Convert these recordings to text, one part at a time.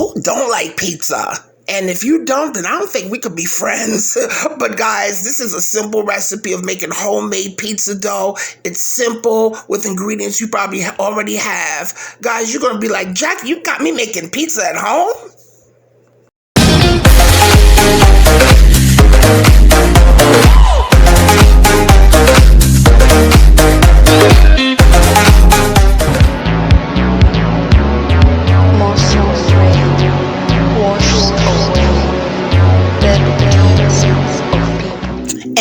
Who don't like pizza? And if you don't, then I don't think we could be friends. But guys, this is a simple recipe of making homemade pizza dough. It's simple with ingredients you probably already have. Guys, you're going to be like, Jack, you got me making pizza at home?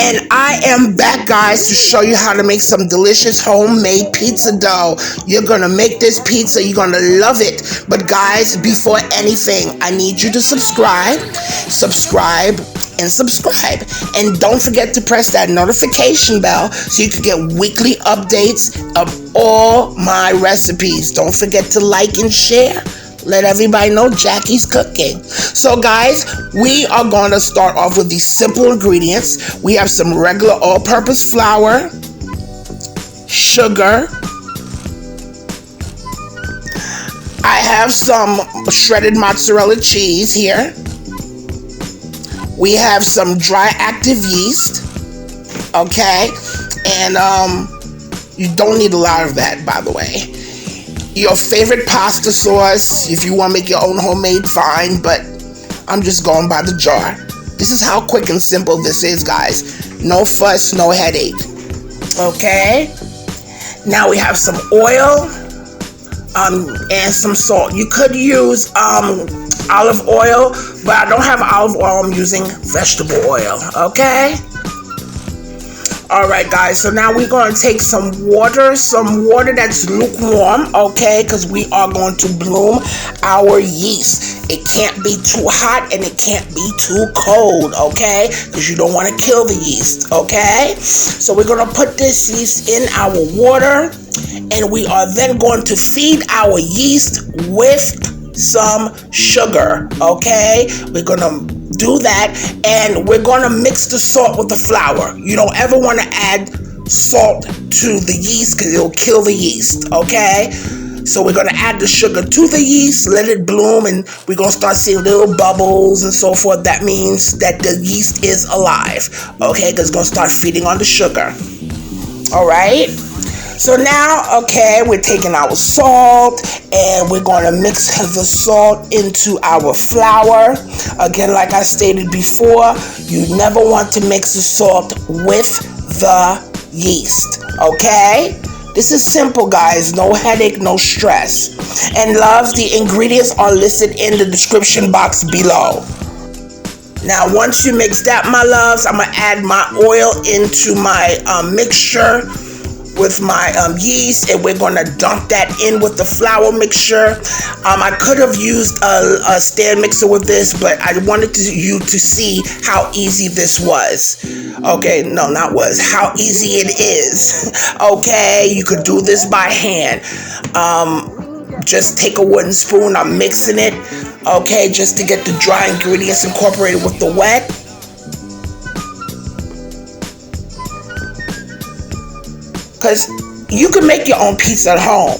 And I am back, guys, to show you how to make some delicious homemade pizza dough. You're going to make this pizza. You're going to love it. But guys, before anything, I need you to subscribe. And don't forget to press that notification bell so you can get weekly updates of all my recipes. Don't forget to like and share. Let everybody know Jackie's cooking. So guys, we are going to start off with these simple ingredients. We have some regular all-purpose flour, sugar. I have some shredded mozzarella cheese here. We have some dry active yeast. Okay? And you don't need a lot of that, by the way. Your favorite pasta sauce, if you want to make your own homemade, fine, but I'm just going by the jar. This is how quick and simple this is, guys. No fuss, no headache. Okay? Now we have some oil and some salt. You could use olive oil, but I don't have olive oil. I'm using vegetable oil. Okay? Alright guys, so now we're going to take some water that's lukewarm, okay, because we are going to bloom our yeast. It can't be too hot and it can't be too cold, okay, because you don't want to kill the yeast, okay. So we're going to put this yeast in our water, and we are then going to feed our yeast with some sugar, okay. We're going to do that, and we're going to mix the salt with the flour. You don't ever want to add salt to the yeast because it'll kill the yeast, okay. So we're going to add the sugar to the yeast, let it bloom, and we're going to start seeing little bubbles and so forth. That means that the yeast is alive, okay, because it's going to start feeding on the sugar. All right. So now, okay, we're taking our salt and we're going to mix the salt into our flour. Again, like I stated before, you never want to mix the salt with the yeast, okay? This is simple, guys. No headache, no stress. And loves, the ingredients are listed in the description box below. Now, once you mix that, my loves, I'm going to add my oil into my mixture with my yeast, and we're going to dump that in with the flour mixture. I could have used a stand mixer with this, but I wanted you to see how easy this was. Okay, no, not was, how easy it is. Okay, you could do this by hand. Just take a wooden spoon, I'm mixing it, okay, just to get the dry ingredients incorporated with the wet. Because you can make your own pizza at home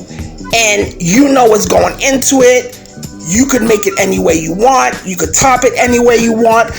and you know what's going into it. You could make it any way you want. You could top it any way you want,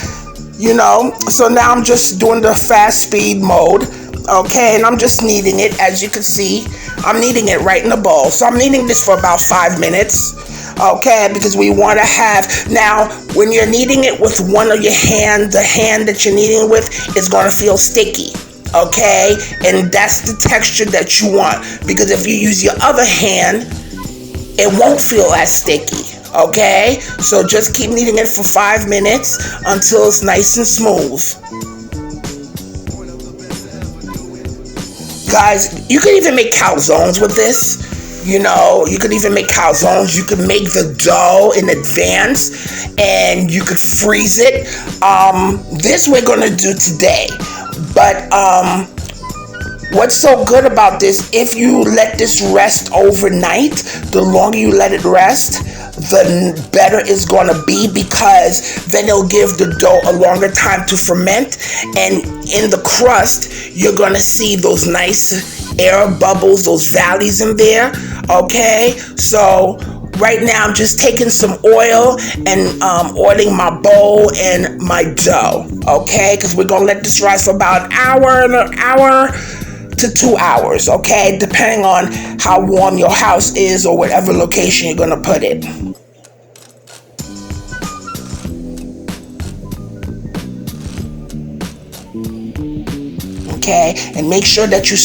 you know. So now I'm just doing the fast speed mode, okay, and I'm just kneading it. As you can see, I'm kneading it right in the bowl. So I'm kneading this for about 5 minutes, okay, because we want to have, now when you're kneading it with one of your hands, the hand that you're kneading with is going to feel sticky. Okay, and that's the texture that you want, because if you use your other hand, it won't feel as sticky. Okay, so just keep kneading it for 5 minutes until it's nice and smooth. Guys, you can even make calzones with this. You know, you could even make calzones. You could make the dough in advance and you could freeze it. This we're gonna do today. But what's so good about this, if you let this rest overnight, the longer you let it rest, the better it's going to be, because then it'll give the dough a longer time to ferment, and in the crust you're going to see those nice air bubbles, those valleys in there. Okay, so Right now, I'm just taking some oil and oiling my bowl and my dough, okay? Because we're going to let this rise for about an hour to 2 hours, okay? Depending on how warm your house is or whatever location you're going to put it. Okay, and make sure that you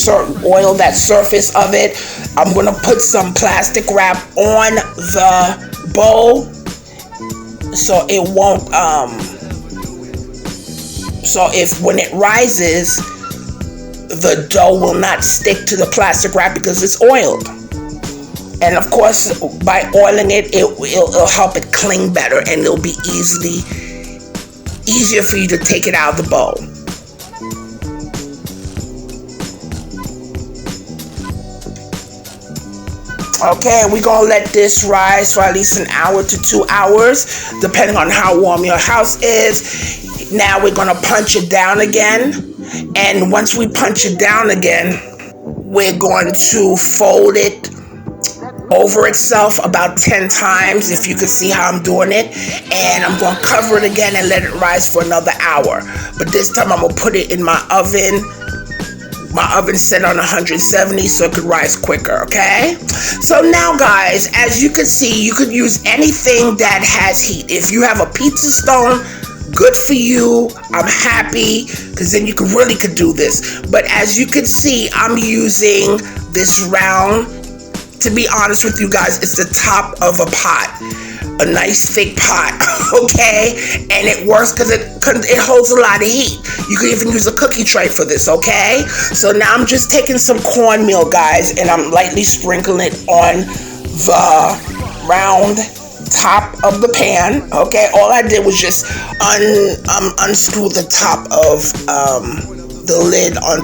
oil that surface of it. I'm going to put some plastic wrap on the bowl so it won't, so if when it rises, the dough will not stick to the plastic wrap because it's oiled. And of course, by oiling it, it'll help it cling better, and it'll be easier for you to take it out of the bowl. Okay, we're going to let this rise for at least an hour to 2 hours, depending on how warm your house is. Now we're going to punch it down again. And once we punch it down again, we're going to fold it over itself about 10 times, if you can see how I'm doing it. And I'm going to cover it again and let it rise for another hour. But this time I'm going to put it in my oven. My oven's set on 170 so it could rise quicker, okay? So now, guys, as you can see, you could use anything that has heat. If you have a pizza stone, good for you. I'm happy, because then you really could do this. But as you can see, I'm using this round. To be honest with you guys, it's the top of a pot. A nice thick pot, okay? And it works because it holds a lot of heat. You can even use a cookie tray for this, okay? So now I'm just taking some cornmeal, guys, and I'm lightly sprinkling it on the round top of the pan, okay? All I did was just unscrew the top of the lid on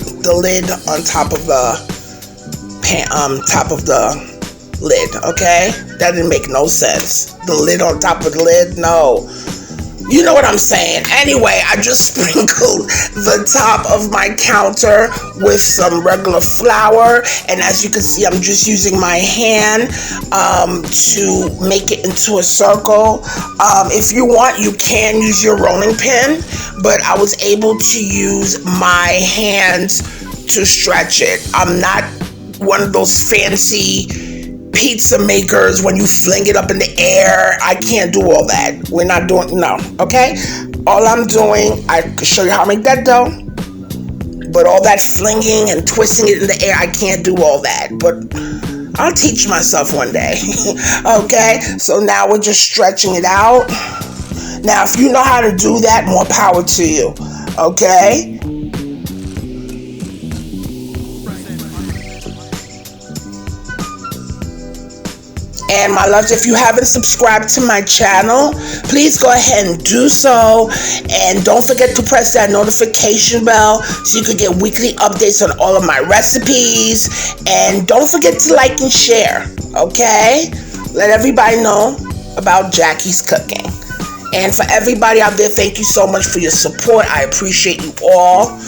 top of the pan, top of the lid, okay? That didn't make no sense. The lid on top of the lid, no. You know what I'm saying. Anyway, I just sprinkled the top of my counter with some regular flour, and as you can see, I'm just using my hand to make it into a circle. If you want, you can use your rolling pin, but I was able to use my hands to stretch it. I'm not one of those fancy pizza makers when you fling it up in the air. I can't do all that. We're not doing, no, okay? All I'm doing, I can show you how to make that dough, but all that flinging and twisting it in the air, I can't do all that, but I'll teach myself one day, okay? So now we're just stretching it out. Now, if you know how to do that, more power to you, okay? And my loves, if you haven't subscribed to my channel, please go ahead and do so. And don't forget to press that notification bell so you can get weekly updates on all of my recipes. And don't forget to like and share, okay? Let everybody know about Jackie's Cooking. And for everybody out there, thank you so much for your support. I appreciate you all.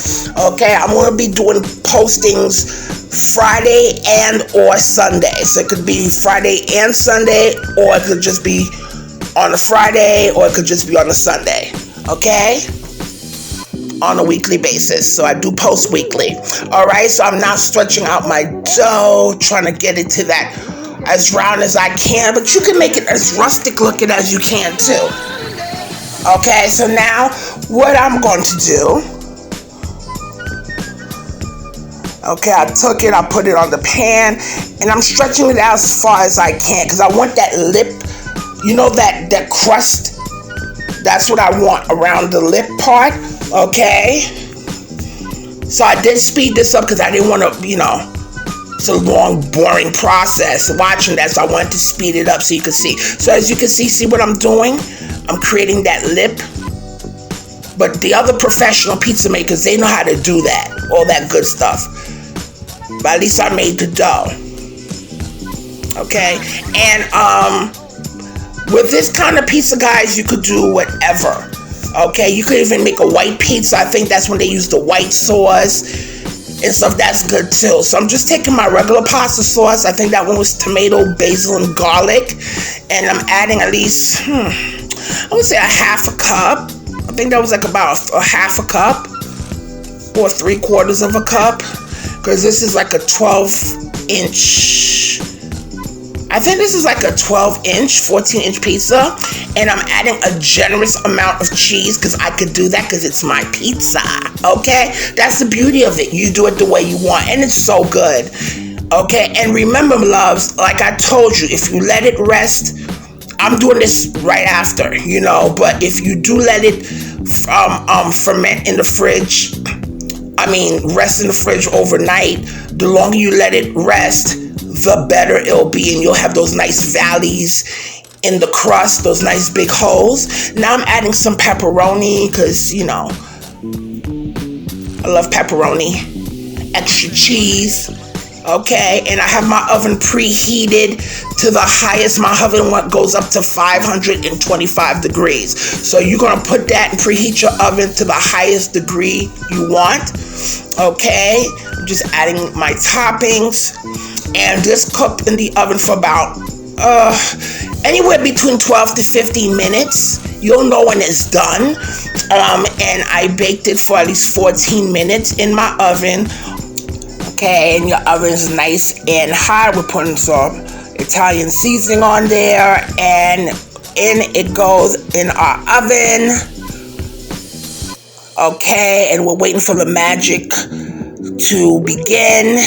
Okay, I'm going to be doing postings Friday and or Sunday. So it could be Friday and Sunday, or it could just be on a Friday, or it could just be on a Sunday. Okay? On a weekly basis. So I do post weekly. Alright, so I'm now stretching out my dough, trying to get it to that as round as I can, but you can make it as rustic looking as you can too. Okay, so now what I'm going to do, okay, I took it, I put it on the pan, and I'm stretching it out as far as I can, because I want that lip, you know, that crust, that's what I want around the lip part, okay? So I did speed this up because I didn't want to, you know, it's a long, boring process watching that, so I wanted to speed it up so you can see. So as you can see what I'm doing? I'm creating that lip. But the other professional pizza makers, they know how to do that, all that good stuff. But at least I made the dough. Okay? And with this kind of pizza, guys, you could do whatever. Okay? You could even make a white pizza. I think that's when they use the white sauce. and stuff. That's good too. So I'm just taking my regular pasta sauce. I think that one was tomato, basil, and garlic, and I'm adding at least I would say a half a cup. I think that was like about a half a cup or 3/4 of a cup, because this is like a 12-inch. I think this is like a 12-inch, 14-inch pizza, and I'm adding a generous amount of cheese because I could do that because it's my pizza, okay? That's the beauty of it. You do it the way you want, and it's so good, okay? And remember, loves, like I told you, if you let it rest, I'm doing this right after, but if you do let it ferment in the fridge, rest in the fridge overnight, the longer you let it rest, the better it'll be, and you'll have those nice valleys in the crust, those nice big holes. Now I'm adding some pepperoni because, I love pepperoni. Extra cheese, okay? And I have my oven preheated to the highest. My oven goes up to 525 degrees. So you're going to put that and preheat your oven to the highest degree you want, okay? I'm just adding my toppings. And this cooked in the oven for about anywhere between 12 to 15 minutes. You'll know when it's done. And I baked it for at least 14 minutes in my oven. Okay, and your oven's nice and hot. We're putting some Italian seasoning on there, and in it goes in our oven. Okay, and we're waiting for the magic to begin,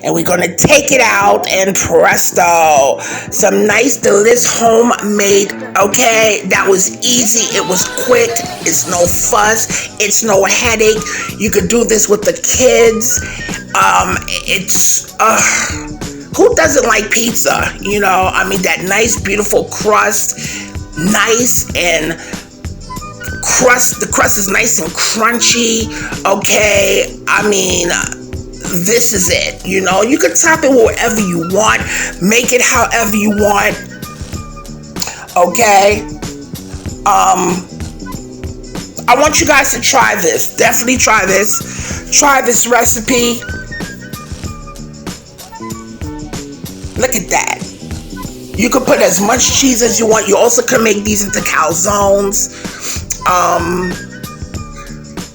and we're gonna take it out, and presto, some nice delicious homemade. Okay, that was easy, it was quick, it's no fuss, it's no headache. You could do this with the kids. Who doesn't like pizza? That nice beautiful crust, nice and the crust is nice and crunchy, okay? This is it, you could top it wherever you want, make it however you want, okay? I want you guys to try this. Definitely try this recipe. Look at that. You can put as much cheese as you want. You also can make these into calzones.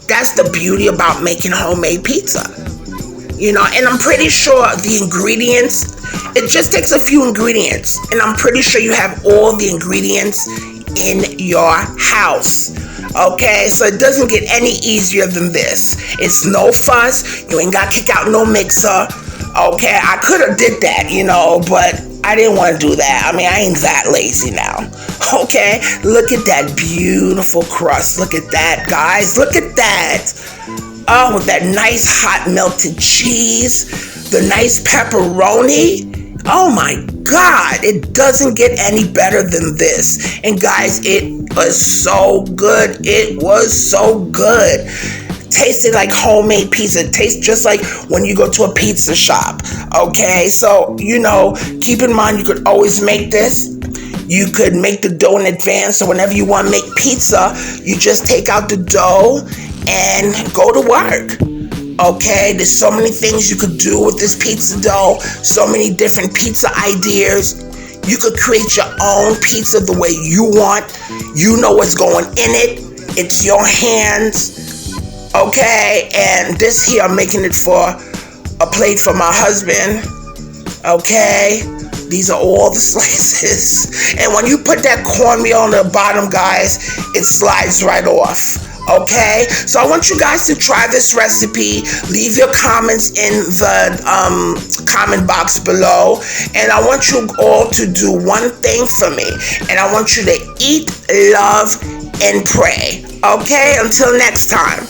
That's the beauty about making homemade pizza, and I'm pretty sure the ingredients, it just takes a few ingredients, and I'm pretty sure you have all the ingredients in your house, okay? So it doesn't get any easier than this. It's no fuss. You ain't got to kick out no mixer, okay? I could have did that, but I didn't want to do that. I ain't that lazy now. Okay, look at that beautiful crust. Look at that, guys. Look at that. Oh, with that nice hot melted cheese, the nice pepperoni. Oh my God, it doesn't get any better than this. And guys, it was so good. It was so good. Tasted like homemade pizza. It tastes just like when you go to a pizza shop. Okay, so keep in mind, you could always make this. You could make the dough in advance, so whenever you want to make pizza, you just take out the dough and go to work. Okay, there's so many things you could do with this pizza dough, so many different pizza ideas. You could create your own pizza the way you want. You know what's going in it. It's your hands. Okay, and this here, I'm making it for a plate for my husband. Okay, these are all the slices. And when you put that cornmeal on the bottom, guys, it slides right off. Okay, so I want you guys to try this recipe. Leave your comments in the comment box below, and I want you all to do one thing for me, and I want you to eat, love, and pray. Okay, until next time.